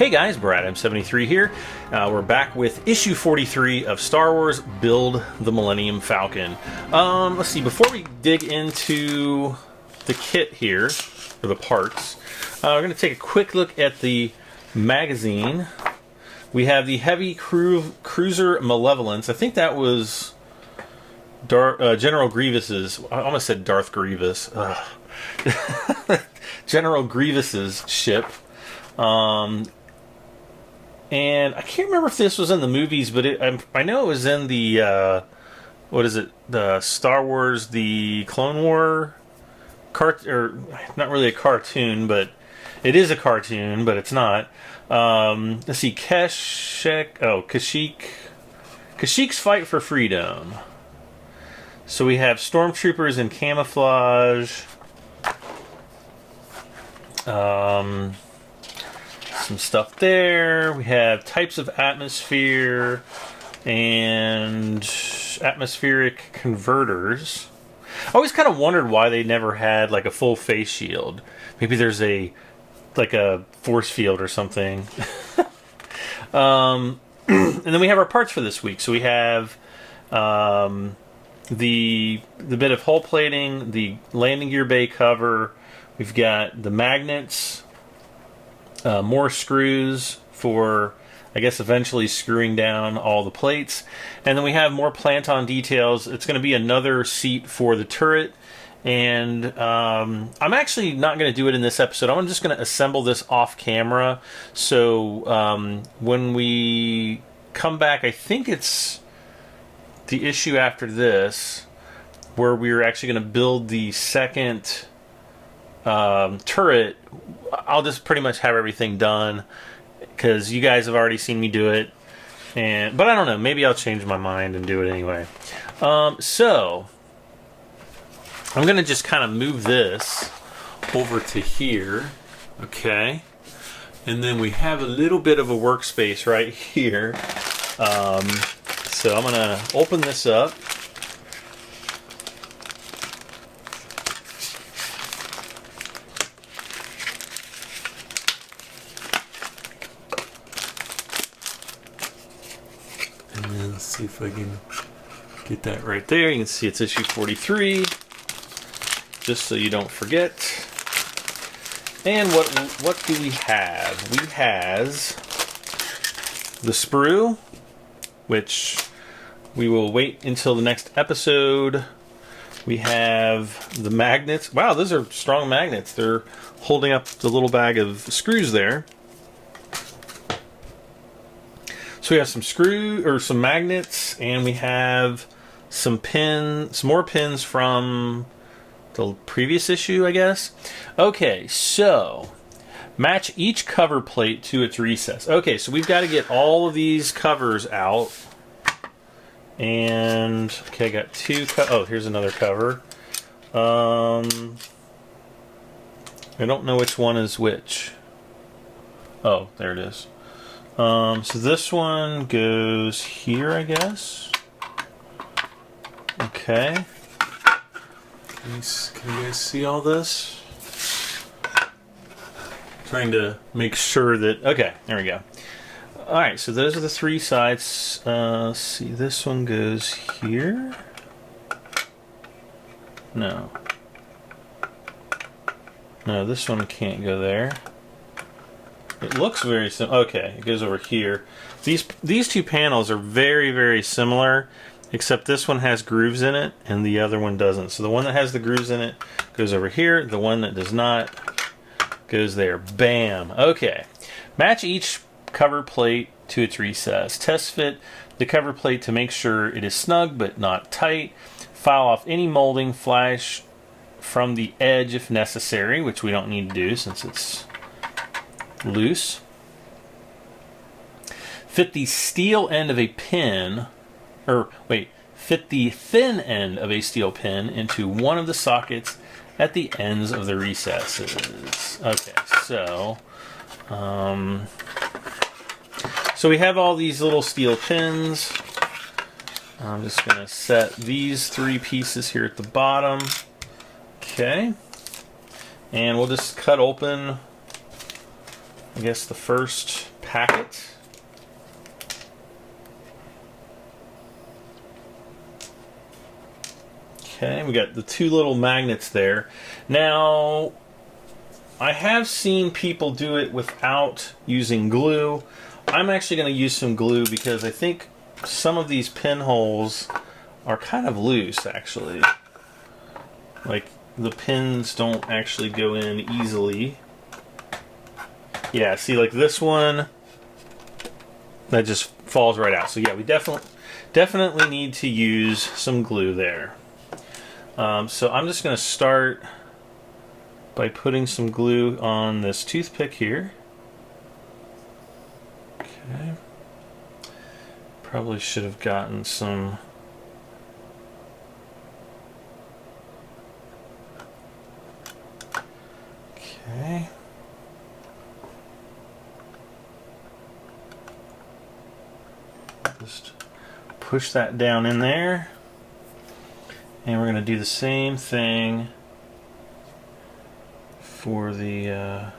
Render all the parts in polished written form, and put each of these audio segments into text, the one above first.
Hey guys, BradM73 here. We're back with issue 43 of Star Wars Build the Millennium Falcon. Let's see, before we dig into the kit here, or the parts, we're going to take a quick look at the magazine. We have the Heavy Cruiser Malevolence. I think that was General Grievous's, I almost said Darth Grievous. General Grievous's ship. And I can't remember if this was in the movies, but I know it was in the, what is it, the Star Wars, the Clone War, or not really a cartoon, but it is a cartoon, but it's not. Let's see, Kashyyyk's Fight for Freedom. So we have stormtroopers in camouflage. Some stuff there. We have types of atmosphere and atmospheric converters. I always kind of wondered why they never had like a full face shield. Maybe there's a force field or something. And then we have our parts for this week. So we have the bit of hull plating, the landing gear bay cover. We've got the magnets. More screws for, I guess, eventually screwing down all the plates. And then we have more plant-on details. It's going to be another seat for the turret. And I'm actually not going to do it in this episode. I'm just going to assemble this off camera. So when we come back, I think it's the issue after this, where we're actually going to build the second turret. I'll just pretty much have everything done because you guys have already seen me do it, but I don't know, maybe I'll change my mind and do it anyway. So I'm gonna just kind of move this over to here, okay, and then we have a little bit of a workspace right here. So I'm gonna open this up. Let's see if I can get that right there. You can see it's issue 43, just so you don't forget. And what do we have? We has the sprue, which we will wait until the next episode. We have the magnets. Wow, those are strong magnets. They're holding up the little bag of screws there. So we have some magnets, and we have some more pins from the previous issue, I guess. Okay, so match each cover plate to its recess. Okay, so we've got to get all of these covers out. And okay, I got two. Oh, here's another cover. I don't know which one is which. Oh, there it is. So this one goes here, I guess. Okay. Can you guys see all this? Trying to make sure that... Okay, there we go. Alright, so those are the three sides. Let's see, this one goes here. No, this one can't go there. It looks very similar. Okay, it goes over here. These two panels are very, very similar, except this one has grooves in it and the other one doesn't. So the one that has the grooves in it goes over here. The one that does not goes there. Bam. Okay. Match each cover plate to its recess. Test fit the cover plate to make sure it is snug but not tight. File off any molding flash from the edge if necessary, which we don't need to do since it's loose. Fit the steel end of a pin, fit the thin end of a steel pin into one of the sockets at the ends of the recesses. Okay, so we have all these little steel pins. I'm just going to set these three pieces here at the bottom. Okay, and we'll just cut open, I guess, the first unpack it. Okay, we got the two little magnets there. Now, I have seen people do it without using glue. I'm actually going to use some glue because I think some of these pinholes are kind of loose, actually. Like, the pins don't actually go in easily. Yeah, see, like this one, that just falls right out. So yeah, we definitely need to use some glue there. So I'm just going to start by putting some glue on this toothpick here. Okay. Probably should have gotten some. Okay. Just push that down in there. And we're going to do the same thing for the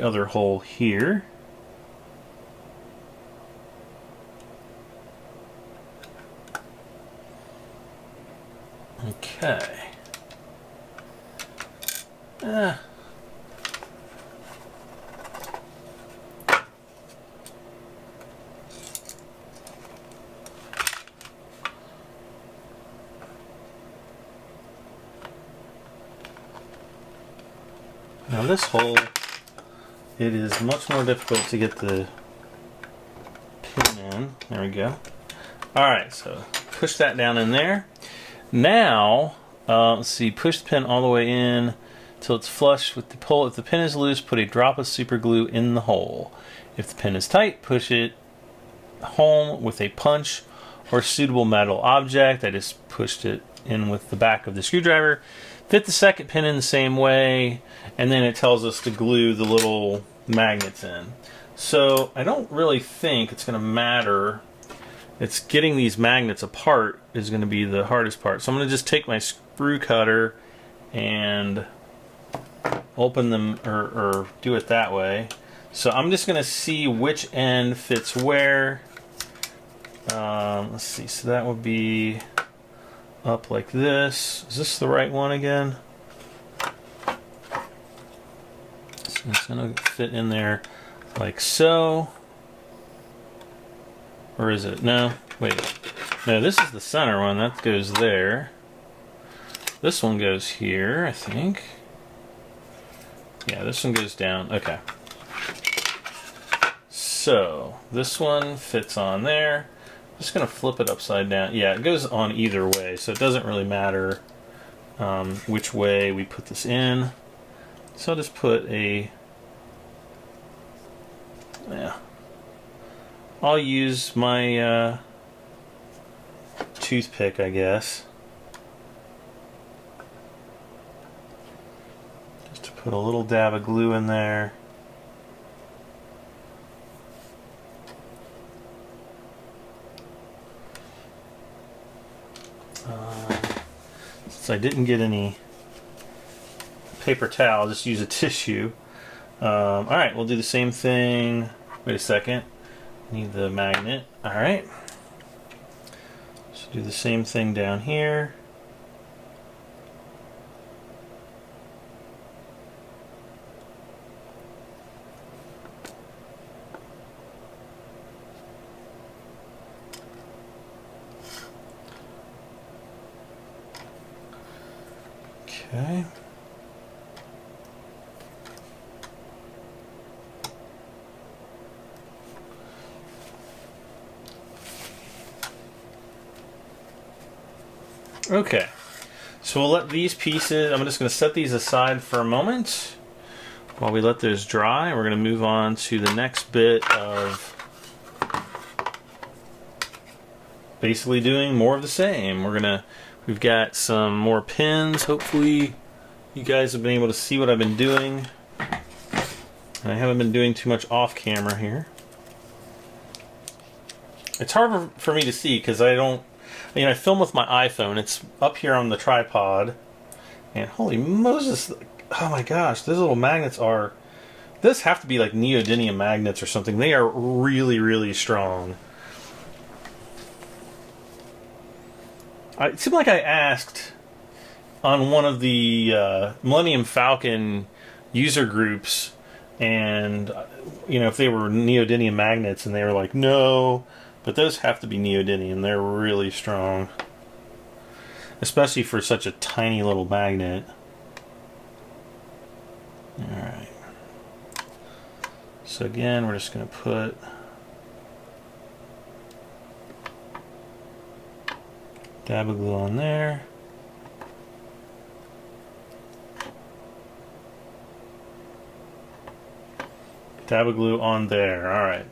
other hole here. Okay. Now this hole, it is much more difficult to get the pin in. There we go. Alright, so push that down in there. Now, let's see, push the pin all the way in till it's flush with the pole. If the pin is loose, put a drop of super glue in the hole. If the pin is tight, push it home with a punch or suitable metal object. I just pushed it in with the back of the screwdriver. Fit the second pin in the same way, and then it tells us to glue the little magnets in. So I don't really think it's going to matter. It's getting these magnets apart is going to be the hardest part. So I'm going to just take my screw cutter and open them, or do it that way. So I'm just going to see which end fits where. Let's see, so that would be up like this. Is this the right one again? So it's going to fit in there like so. Or is it? No, wait. No, this is the center one. That goes there. This one goes here, I think. Yeah, this one goes down. Okay. So, this one fits on there. I'm just going to flip it upside down. Yeah, it goes on either way, so it doesn't really matter which way we put this in. So I'll just put a... Yeah. I'll use my toothpick, I guess. Just to put a little dab of glue in there. Since I didn't get any paper towel, I'll just use a tissue. Alright, we'll do the same thing. Wait a second. Need the magnet. Alright. So do the same thing down here. Okay. Okay, so we'll let these pieces, I'm just going to set these aside for a moment while we let those dry. We're going to move on to the next bit of basically doing more of the same. We've got some more pins. Hopefully you guys have been able to see what I've been doing. And I haven't been doing too much off camera here. It's hard for me to see because I film with my iPhone. It's up here on the tripod. And holy Moses, oh my gosh, those little magnets are Those have to be like neodymium magnets or something. They are really, really strong. It seemed like I asked on one of the Millennium Falcon user groups, and if they were neodymium magnets, and they were like, no, but those have to be neodymium. They're really strong, especially for such a tiny little magnet. All right. So again, we're just going to put dab of glue on there. Dab of glue on there. All right.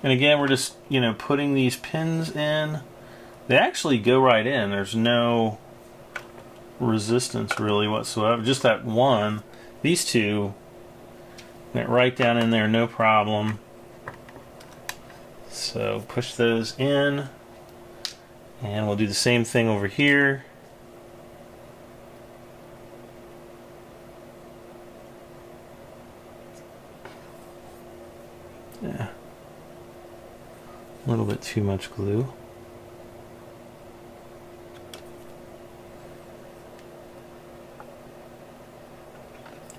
And again, we're just, putting these pins in. They actually go right in. There's no resistance really whatsoever. Just that one. These two went right down in there, no problem. So push those in. And we'll do the same thing over here. Yeah. A little bit too much glue.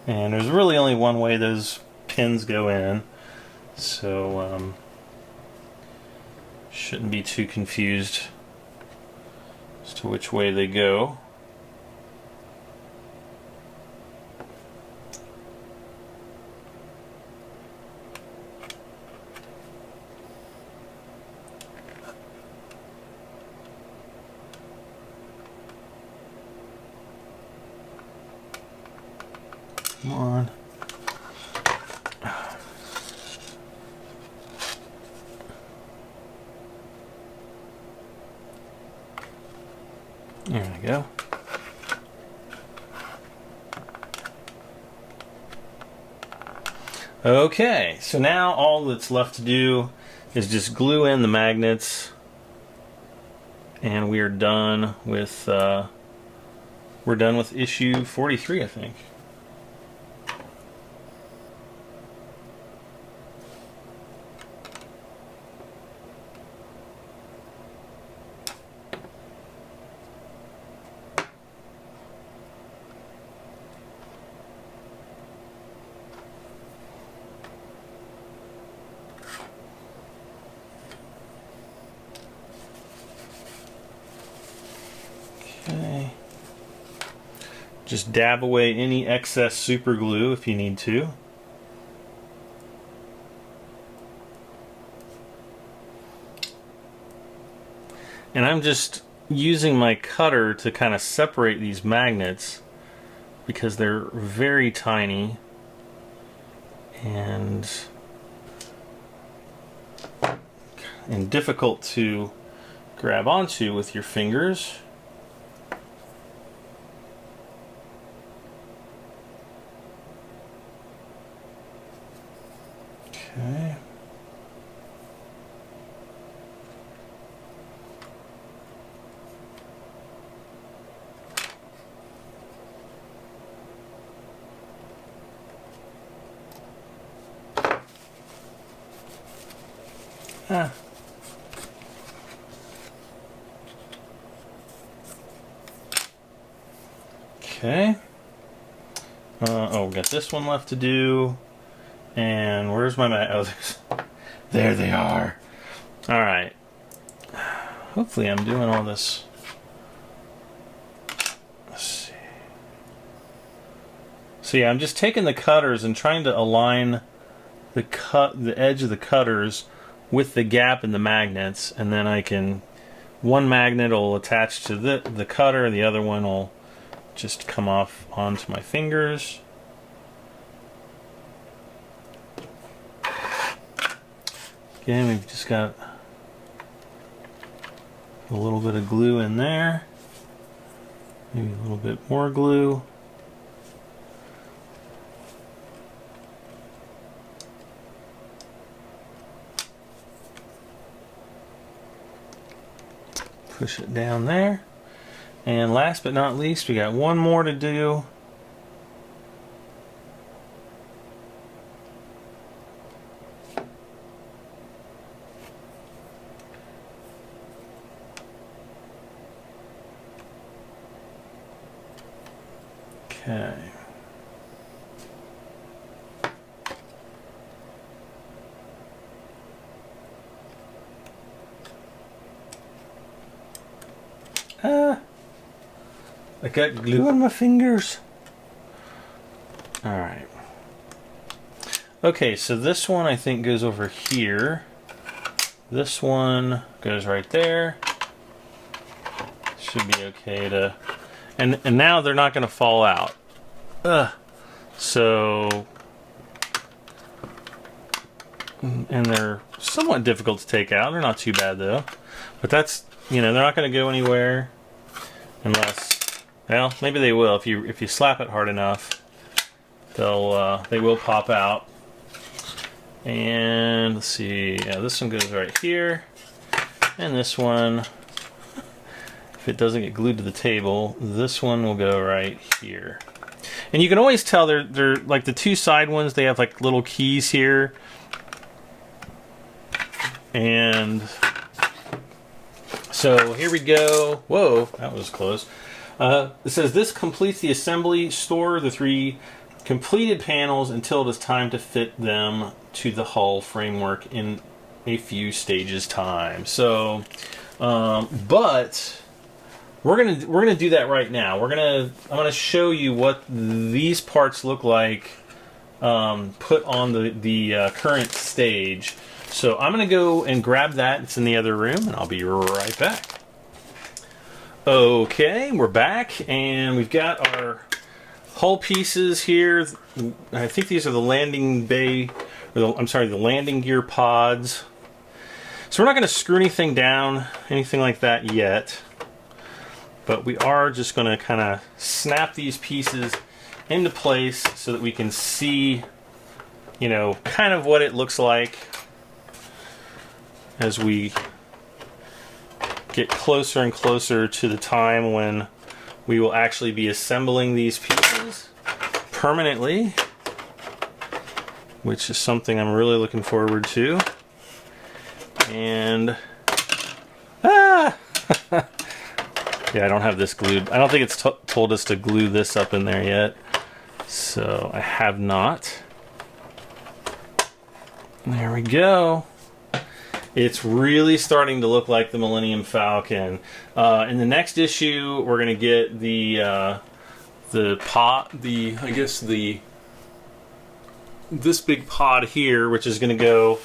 And there's really only one way those pins go in, so shouldn't be too confused as to which way they go. Come on. There we go. Okay, so now all that's left to do is just glue in the magnets, and we are done with issue 43, I think. Okay. Just dab away any excess super glue if you need to. And I'm just using my cutter to kind of separate these magnets because they're very tiny and difficult to grab onto with your fingers. Okay. Ah. Okay. Oh, we got this one left to do. And where's my oh, there they are. All right. Hopefully I'm doing all this. Let's see. So yeah, I'm just taking the cutters and trying to align the edge of the cutters with the gap in the magnets, and then one magnet will attach to the cutter, the other one will just come off onto my fingers. Again, we've just got a little bit of glue in there, maybe a little bit more glue. Push it down there. And last but not least, we got one more to do. Okay. I got glue on my fingers. Alright. Okay, so this one I think goes over here. This one goes right there. Should be okay to... And now they're not going to fall out. So... And they're somewhat difficult to take out. They're not too bad though. But that's, you know, they're not going to go anywhere unless... Well, maybe they will. If you slap it hard enough, they will pop out. And let's see, yeah, this one goes right here, and this one, if it doesn't get glued to the table, this one will go right here. And you can always tell they're like the two side ones. They have like little keys here, and so here we go. Whoa, that was close. It says this completes the assembly. Store the 3 completed panels until it is time to fit them to the hull framework in a few stages time. So, but we're gonna do that right now. I'm gonna show you what these parts look like put on the current stage. So I'm gonna go and grab that. It's in the other room, and I'll be right back. Okay, we're back, and we've got our hull pieces here. I think these are the landing bay, or the landing gear pods. So we're not going to screw anything down, anything like that yet. But we are just going to kind of snap these pieces into place so that we can see, you know, kind of what it looks like as we get closer and closer to the time when we will actually be assembling these pieces permanently, which is something I'm really looking forward to. And yeah, I don't have this glued. I don't think it's told us to glue this up in there yet, so I have not. There we go. It's really starting to look like the Millennium Falcon. In the next issue, we're going to get this big pod here, which is going to go,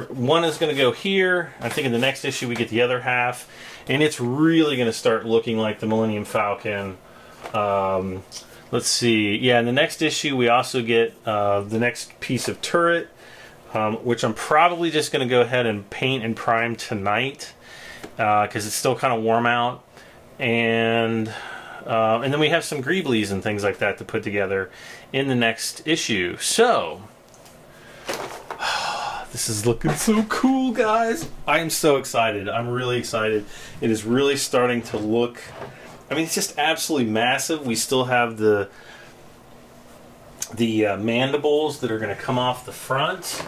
one is going to go here. I think in the next issue we get the other half, and it's really going to start looking like the Millennium Falcon. Let's see. Yeah, in the next issue we also get the next piece of turret. Which I'm probably just going to go ahead and paint and prime tonight because it's still kind of warm out, and then we have some greeblies and things like that to put together in the next issue. So this is looking so cool, guys. I am so excited. I'm really excited. It is really starting to look, I mean, it's just absolutely massive. We still have the mandibles that are going to come off the front,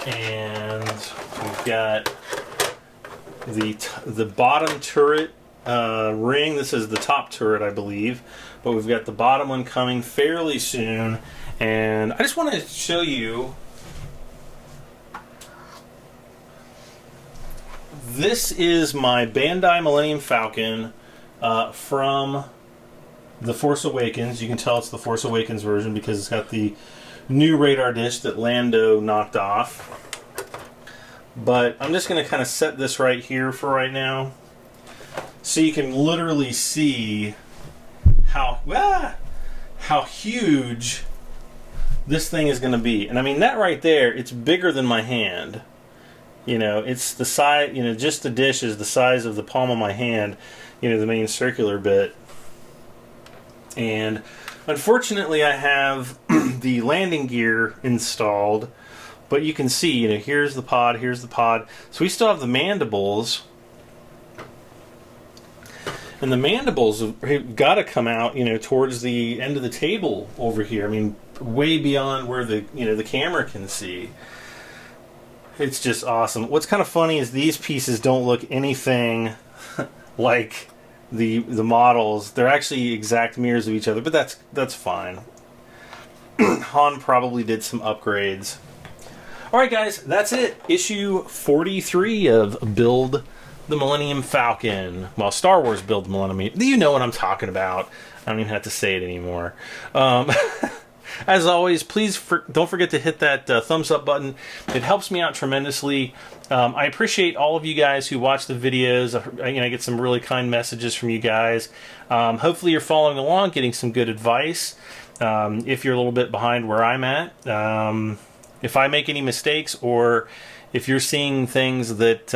and we've got the bottom turret ring. This is the top turret, I believe, but we've got the bottom one coming fairly soon. And I just want to show you, this is my Bandai Millennium Falcon from The Force Awakens. You can tell it's the Force Awakens version because it's got the new radar dish that Lando knocked off. But I'm just going to kind of set this right here for right now, so you can literally see how huge this thing is going to be. And I mean, that right there, it's bigger than my hand. You know, it's the size, you know, just the dish is the size of the palm of my hand, you know, the main circular bit. And unfortunately I have the landing gear installed, but you can see, you know, here's the pod. So we still have the mandibles. And the mandibles have got to come out, you know, towards the end of the table over here. I mean, way beyond where the, you know, the camera can see. It's just awesome. What's kind of funny is these pieces don't look anything like the models. They're actually exact mirrors of each other, but that's fine. Han probably did some upgrades. All right, guys, that's it. Issue 43 of Build the Millennium Falcon. Well, Star Wars Build the Millennium. You know what I'm talking about. I don't even have to say it anymore. As always, please don't forget to hit that thumbs up button. It helps me out tremendously. I appreciate all of you guys who watch the videos. I get some really kind messages from you guys. Hopefully you're following along, getting some good advice. If you're a little bit behind where I'm at. If I make any mistakes, or if you're seeing things that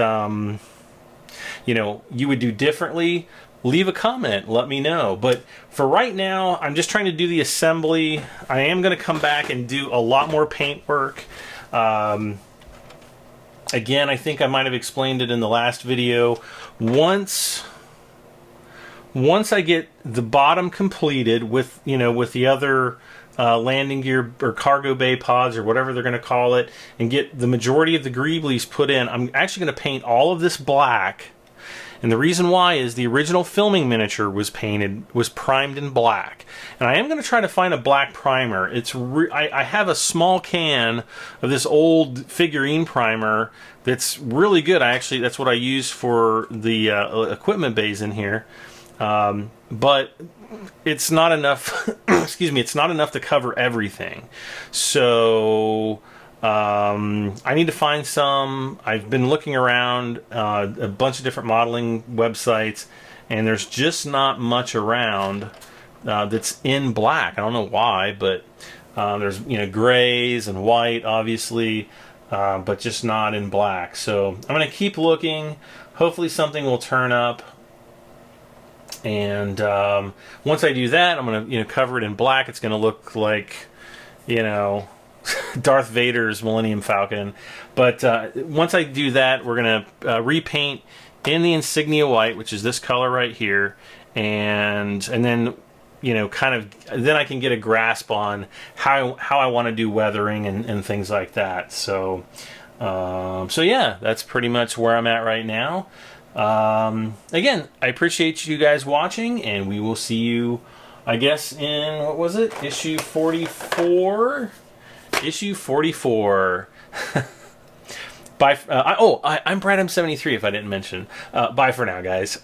you know, you would do differently, leave a comment, let me know. But for right now, I'm just trying to do the assembly. I am going to come back and do a lot more paint work. Again, I think I might have explained it in the last video. Once I get the bottom completed with, you know, with the other landing gear or cargo bay pods or whatever they're going to call it, and get the majority of the greeblies put in, I'm actually going to paint all of this black. And the reason why is the original filming miniature was primed in black. And I am going to try to find a black primer. I have a small can of this old figurine primer that's really good. That's what I use for the equipment bays in here. But it's not enough, excuse me, it's not enough to cover everything. So I need to find some. I've been looking around a bunch of different modeling websites, and there's just not much around that's in black. I don't know why, but there's, you know, grays and white, obviously, but just not in black. So I'm going to keep looking. Hopefully something will turn up. And once I do that, I'm going to, you know, cover it in black. It's going to look like, you know, Darth Vader's Millennium Falcon. But once I do that, we're going to repaint in the insignia white, which is this color right here, and then, you know, kind of, then I can get a grasp on how I want to do weathering and things like that. So yeah, that's pretty much where I'm at right now. Again, I appreciate you guys watching, and we will see you, I guess, in, what was it, issue 44? Issue 44. Bye. I'm Brad M73, if I didn't mention. Bye for now, guys.